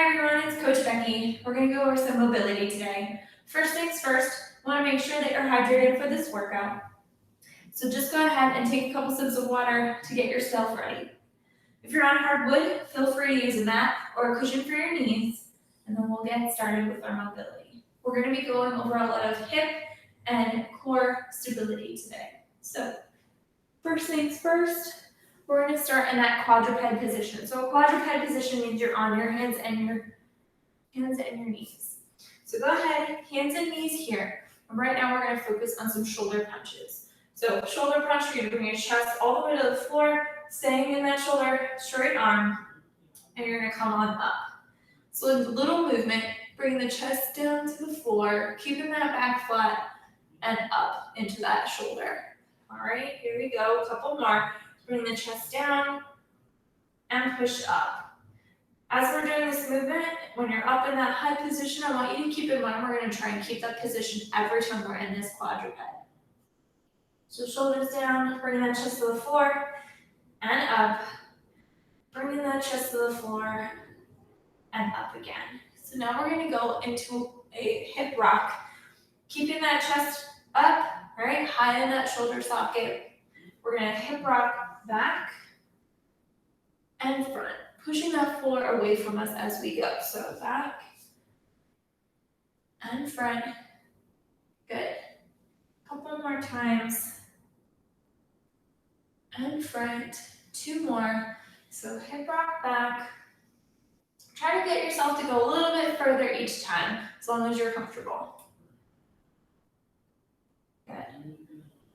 Hi everyone, it's Coach Becky. We're going to go over some mobility today. First things first, we want to make sure that you're hydrated for this workout. So just go ahead and take a couple sips of water to get yourself ready. If you're on hardwood, feel free to use a mat or a cushion for your knees, and then we'll get started with our mobility. We're going to be going over a lot of hip and core stability today. So first things first, we're going to start in that quadruped position. So a quadruped position means you're on your hands and your knees. So go ahead, hands and knees here. And right now we're going to focus on some shoulder punches. So shoulder punch, you're going to bring your chest all the way to the floor, staying in that shoulder, straight arm, and you're going to come on up. So a little movement, bring the chest down to the floor, keeping that back flat, and up into that shoulder. All right, here we go, a couple more. Bring the chest down and push up. As we're doing this movement, when you're up in that high position, I want you to keep in mind we're going to try and keep that position every time we're in this quadruped. So shoulders down, bringing that chest to the floor, and up. Bringing that chest to the floor, and up again. So now we're going to go into a hip rock, keeping that chest up, right, high in that shoulder socket. We're going to hip rock back and front, pushing that floor away from us as we go. So back and front. Good. Couple more times. And front. Two more. So hip rock back. Try to get yourself to go a little bit further each time, as long as you're comfortable. Good.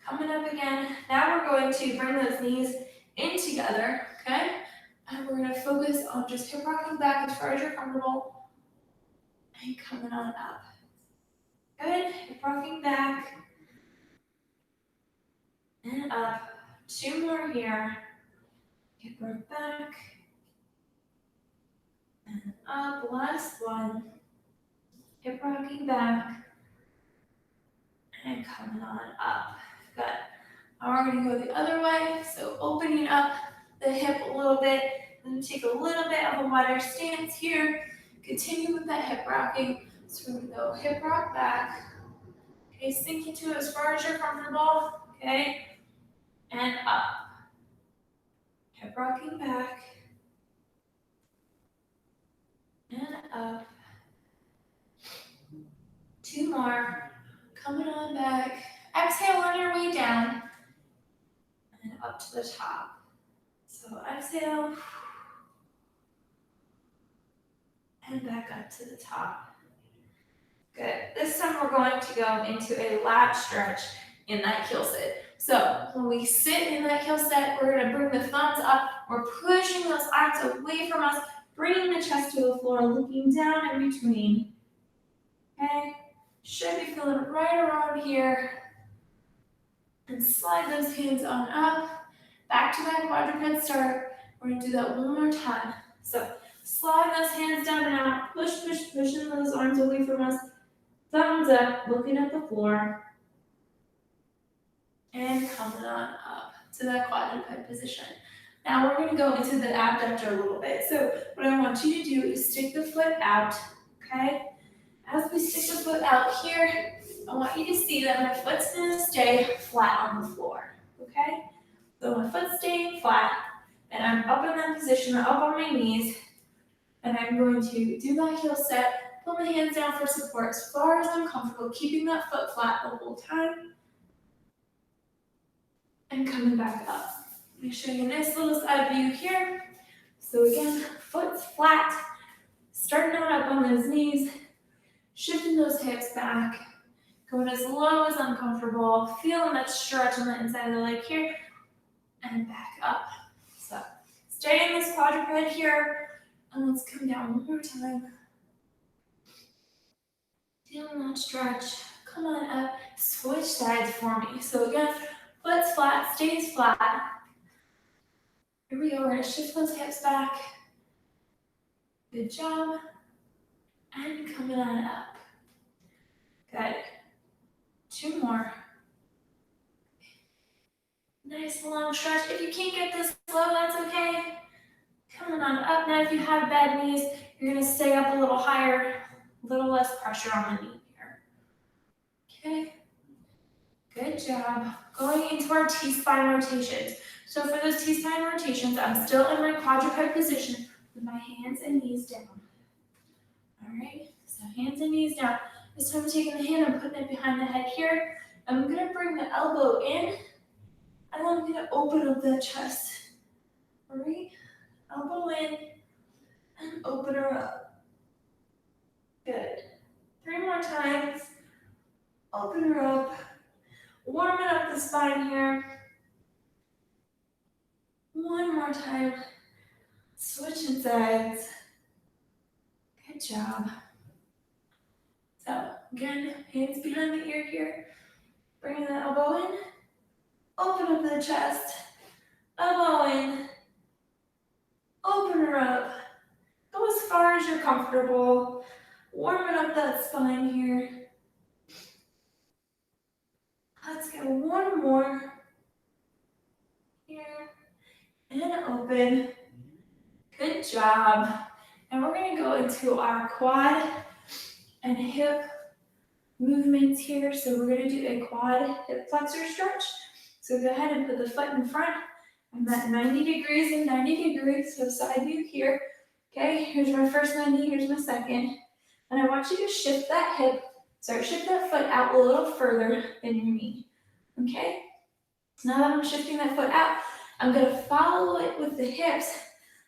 Coming up again. Now we're going to bring those knees in together, okay? And we're going to focus on just hip rocking back as far as you're comfortable. And coming on up. Good. Hip rocking back. And up. Two more here. Hip rock back. And up. Last one. Hip rocking back. And coming on up. Good. Now we're going to go the other way. So opening up the hip a little bit. Then take a little bit of a wider stance here. Continue with that hip rocking. So we're going to go hip rock back. Okay, sink into it as far as you're comfortable. Okay. And up. Hip rocking back. And up. Two more. Coming on back. Exhale on your way down. And up to the top. So exhale. And back up to the top. Good. This time we're going to go into a lat stretch in that heel sit. So when we sit in that heel sit, we're going to bring the thumbs up. We're pushing those arms away from us, bringing the chest to the floor, looking down in between. Okay? Should be feeling right around here. And slide those hands on up. Back to that quadruped start. We're going to do that one more time. So slide those hands down and out. Push, push, pushing those arms away from us. Thumbs up, looking at the floor. And coming on up to that quadruped position. Now we're going to go into the abductor a little bit. So what I want you to do is stick the foot out, okay? As we stick the foot out here, I want you to see that my foot's going to stay flat on the floor, okay? So my foot's staying flat, and I'm up in that position, up on my knees, and I'm going to do my heel set, put my hands down for support as far as I'm comfortable, keeping that foot flat the whole time, and coming back up. Let me show you a nice little side view here. So again, foot's flat, starting out up on those knees, shifting those hips back, going as low as I'm comfortable, feeling that stretch on the inside of the leg here, and back up. So stay in this quadruped here, and let's come down one more time. Feeling that stretch. Come on up. Switch sides for me. So again, foot's flat, stays flat. Here we go. We're going to shift those hips back. Good job. And coming on up. Good. Two more. Nice long stretch. If you can't get this slow, that's okay. Coming on up. Now if you have bad knees, you're You're gonna stay up a little higher, a little less pressure on the knee here. Okay, good job. Going into our T-spine rotations. So for those T-spine rotations, I'm still in my quadruped position with my hands and knees down. All right, so hands and knees down. This time I'm taking the hand and putting it behind the head here. I'm gonna bring the elbow in, and then I'm gonna open up the chest. All right, elbow in, and open her up. Good. 3 more times. Open her up. Warming up the spine here. One more time. Switching sides. Good job. So, again, hands behind the ear here. Bringing the elbow in. Open up the chest. Elbow in. Open her up. Go as far as you're comfortable. Warming up that spine here. Let's get one more. Here. And open. Good job. And we're going to go into our quad and hip movements here. So we're going to do a quad hip flexor stretch. So go ahead and put the foot in front. I'm at 90 degrees and 90 degrees, so side view here. Okay, here's my first 90, here's my second. And I want you to shift that shift that foot out a little further than your knee. Okay? So now that I'm shifting that foot out, I'm going to follow it with the hips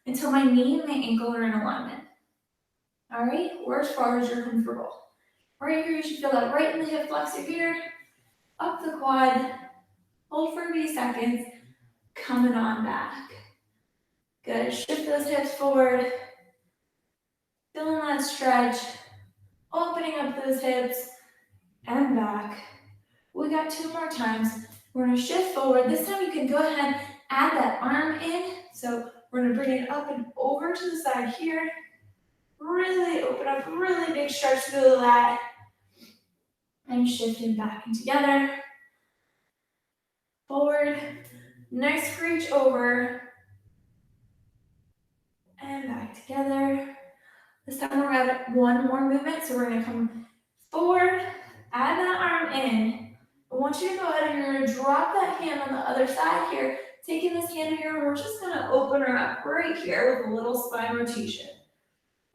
until my knee and my ankle are in alignment. All right, or as far as you're comfortable. Right here, you should feel that right in the hip flexor here, up the quad, hold for a few seconds, coming on back. Good, shift those hips forward, feeling that stretch, opening up those hips, and back. We got 2 more times. We're gonna shift forward. This time you can go ahead, add that arm in. So we're gonna bring it up and over to the side here. Really open up, really big stretch through the lat. And shifting back and together. Forward, nice reach over. And back together. This time we're gonna have one more movement. So we're gonna come forward, add that arm in. I want you to go ahead and you're gonna drop that hand on the other side here. Taking this hand here, and we're just gonna open her up right here with a little spine rotation.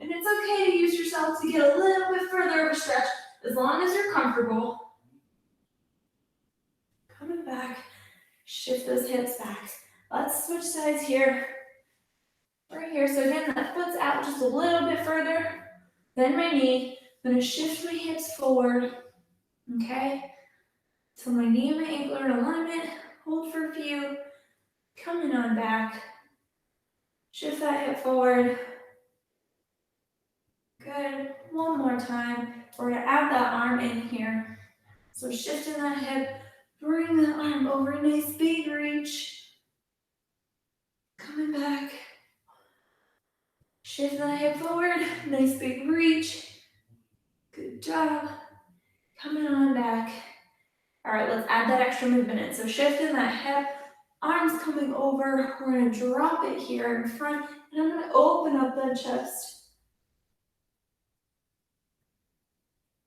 And it's okay to use yourself to get a little bit further of a stretch, as long as you're comfortable. Coming back, shift those hips back. Let's switch sides here. Right here, so again, that foot's out just a little bit further than my knee. I'm gonna shift my hips forward, okay? So my knee and my ankle are in alignment. Hold for a few, coming on back. Shift that hip forward. Good, one more time. We're gonna add that arm in here. So shifting that hip, bring that arm over, nice big reach. Coming back. Shift that hip forward, nice big reach. Good job. Coming on back. All right, let's add that extra movement in. So shifting that hip, arms coming over. We're gonna drop it here in front, and I'm gonna open up that chest.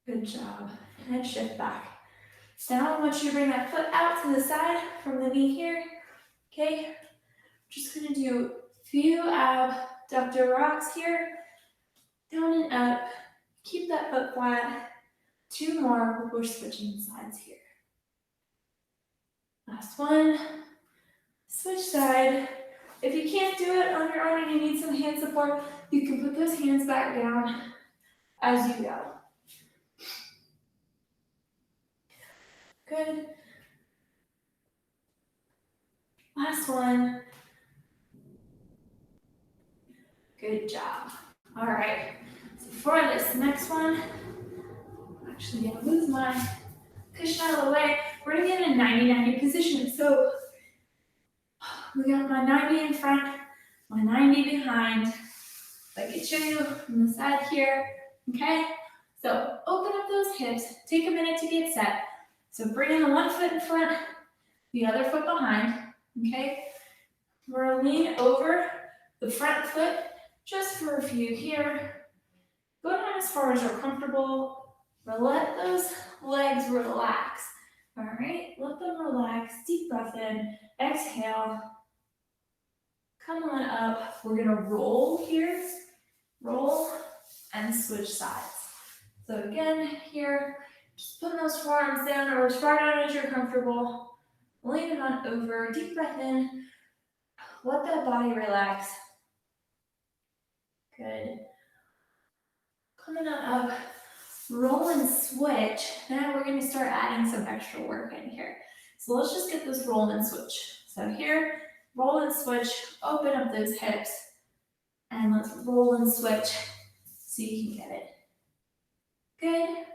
Good job. And then shift back. So now I want you to bring that foot out to the side from the knee here. Okay, just gonna do a few abductor rocks here. Down and up. Keep that foot flat. 2 more before switching sides here. Last one. Switch side. If you can't do it on your own and you need some hand support, you can put those hands back down as you go. Good. Last one. Good job. All right. So for this next one, I'm actually gonna move my cushion out of the way. We're gonna get in a 90-90 position. So we got my 90 in front, my 90 behind. Like I show you from the side here. Okay? So open up those hips. Take a minute to get set. So bring in the one foot in front, the other foot behind. Okay? We're gonna lean over the front foot just for a few here. Go down as far as you're comfortable. Let those legs relax. All right, let them relax. Deep breath in, exhale. Come on up. We're gonna roll here. Roll and switch sides. So again, here, just put those forearms down or as far down as you're comfortable. Lean it on over. Deep breath in. Let that body relax. Good. Coming on up. Roll and switch. Now we're going to start adding some extra work in here. So let's just get this roll and switch. So here, roll and switch, open up those hips, and let's roll and switch so you can get it. Good.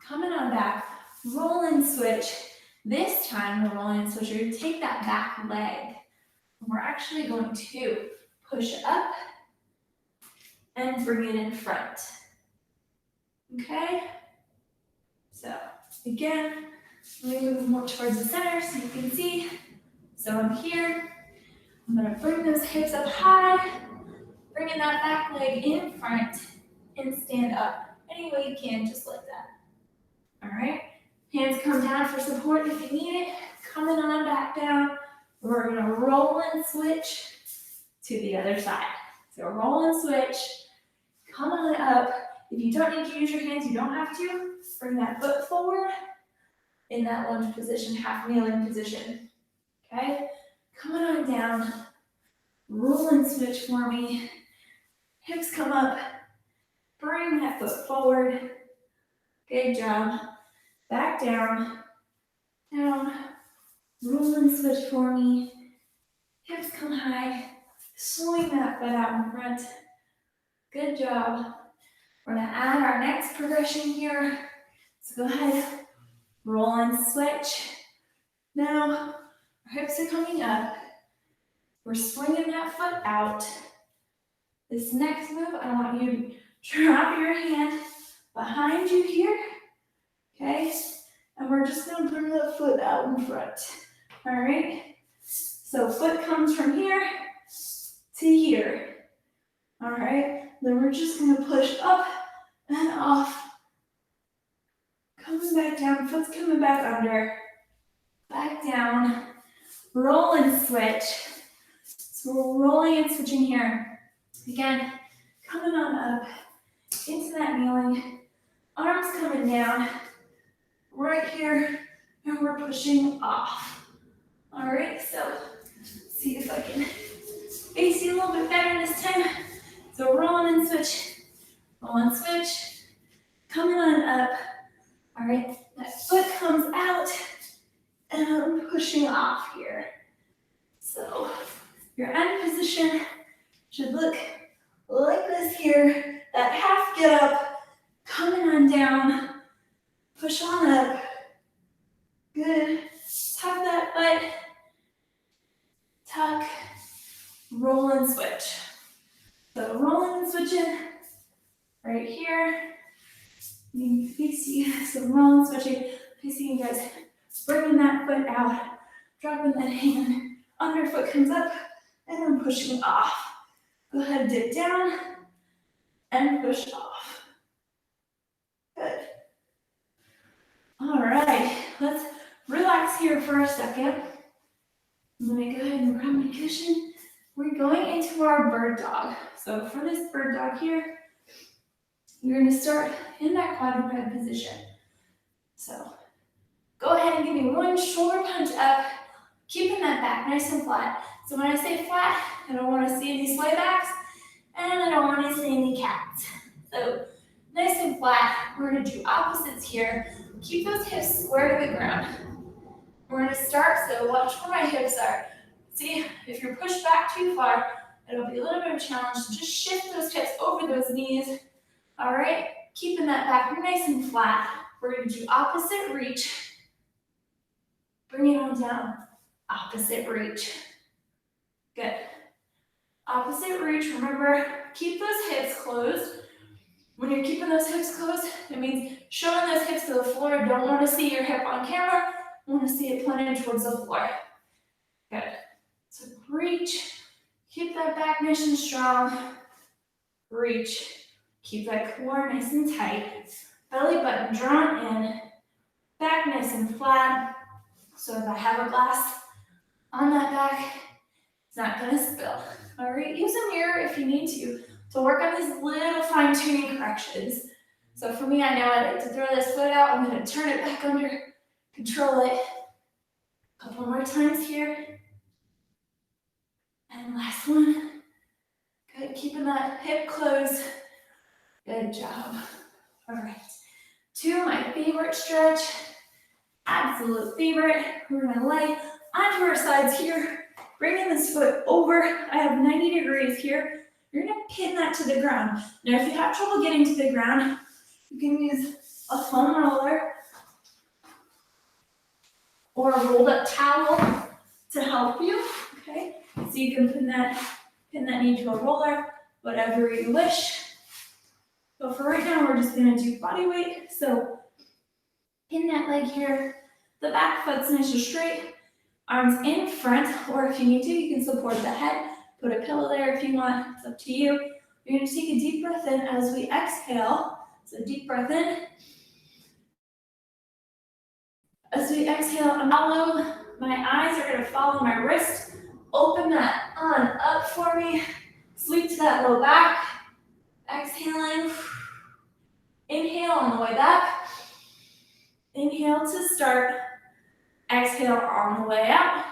Coming on back, roll and switch. This time we're rolling and switch. You're going to take that back leg. And we're actually going to push up and bring it in front. Okay? So again, let me move more towards the center so you can see. So I'm here. I'm going to bring those hips up high, bringing that back leg in front, and stand up any way you can, just like that. All right? Hands come down for support if you need it. Coming on back down. We're going to roll and switch to the other side. So roll and switch. Come on up. If you don't need to use your hands, you don't have to. Bring that foot forward in that lunge position, half kneeling position. Okay? Coming on down. Roll and switch for me. Hips come up. Bring that foot forward. Good job. Back down. Down. Roll and switch for me. Hips come high. Swing that foot out in front. Good job. We're going to add our next progression here. So go ahead. Roll and switch. Now, our hips are coming up. We're swinging that foot out. This next move, I want you to drop your hand behind you here. Okay? And we're just going to bring the foot out in front. All right? So foot comes from here to here. All right? Then we're just going to push up and off. Coming back down, foot's coming back under. Back down. Roll and switch. So we're rolling and switching here. Again, coming on up into that kneeling. Arms coming down. Right here. And we're pushing off. All right, so see if I can face you a little bit better this time. So rolling and switch. Roll and switch. Coming on up. All right, that foot comes out. And I'm pushing off here. So your end position should look like this here. That half get up, coming on down, push on up. Good. Tuck that foot. Tuck. Roll and switch. So rolling and switching right here. You can see, so roll and switching. Facing you guys. Bringing that foot out, dropping that hand, underfoot comes up, and I'm pushing off. Go ahead and dip down, and push off. Good. All right, let's relax here for a second. Let me go ahead and grab my cushion. We're going into our bird dog. So for this bird dog here, you're gonna start in that quadruped position. So go ahead and give me one shoulder punch up, keeping that back nice and flat. So when I say flat, I don't want to see any sway backs, and I don't want to see any cats. So nice and flat. We're going to do opposites here. Keep those hips square to the ground. We're going to start, so watch where my hips are. See, if you're pushed back too far, it'll be a little bit of a challenge. So just shift those hips over those knees. All right, keeping that back nice and flat. We're going to do opposite reach. Bring it on down. Opposite reach. Good. Opposite reach, remember, keep those hips closed. When you're keeping those hips closed, it means showing those hips to the floor. Don't want to see your hip on camera. Want to see it pointed towards the floor. Good. So reach. Keep that back nice and strong. Reach. Keep that core nice and tight. Belly button drawn in. Back nice and flat. So if I have a glass on that back, it's not gonna spill. All right, use a mirror if you need to work on these little fine-tuning corrections. So for me, I know I like to throw this foot out. I'm gonna turn it back under, control it. A couple more times here. And last one. Good, keeping that hip closed. Good job. All right, to my favorite stretch, absolute favorite. We're gonna lay onto our sides here, bringing this foot over. I have 90 degrees here. You're gonna pin that to the ground. Now, if you have trouble getting to the ground, you can use a foam roller or a rolled up towel to help you, okay? So you can pin that knee to a roller, whatever you wish. But for right now, we're just gonna do body weight. So pin that leg here. The back foot's nice and straight. Arms in front, or if you need to, you can support the head. Put a pillow there if you want, it's up to you. You're gonna take a deep breath in as we exhale. So deep breath in. As we exhale, follow. My eyes are gonna follow my wrist. Open that on up for me. Sweep to that low back. Exhaling. Inhale on the way back. Inhale to start. Exhale on the way out.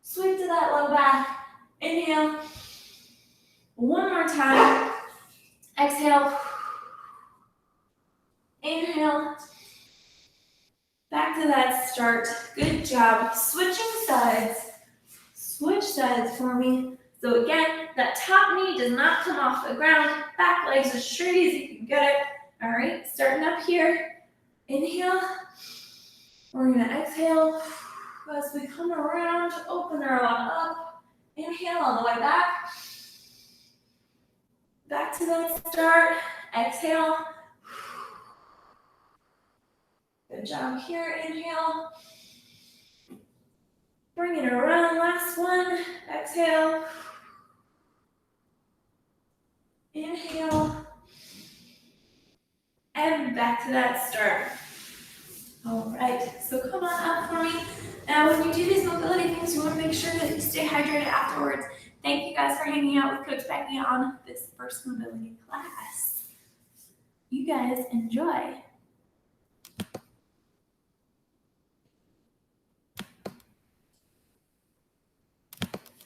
Sweep to that low back. Inhale. One more time. Exhale. Inhale. Back to that start. Good job. Switching sides. Switch sides for me. So again, that top knee does not come off the ground. Back legs as straight as you can get it. All right, starting up here. Inhale. We're gonna exhale. As we come around, open our arm up. Inhale on the way back. Back to that start. Exhale. Good job here. Inhale. Bring it around. Last one. Exhale. Inhale. And back to that start. All right, so come on up for me. Now, when you do these mobility things, you want to make sure that you stay hydrated afterwards. Thank you guys for hanging out with Coach Becky on this first mobility class. You guys enjoy.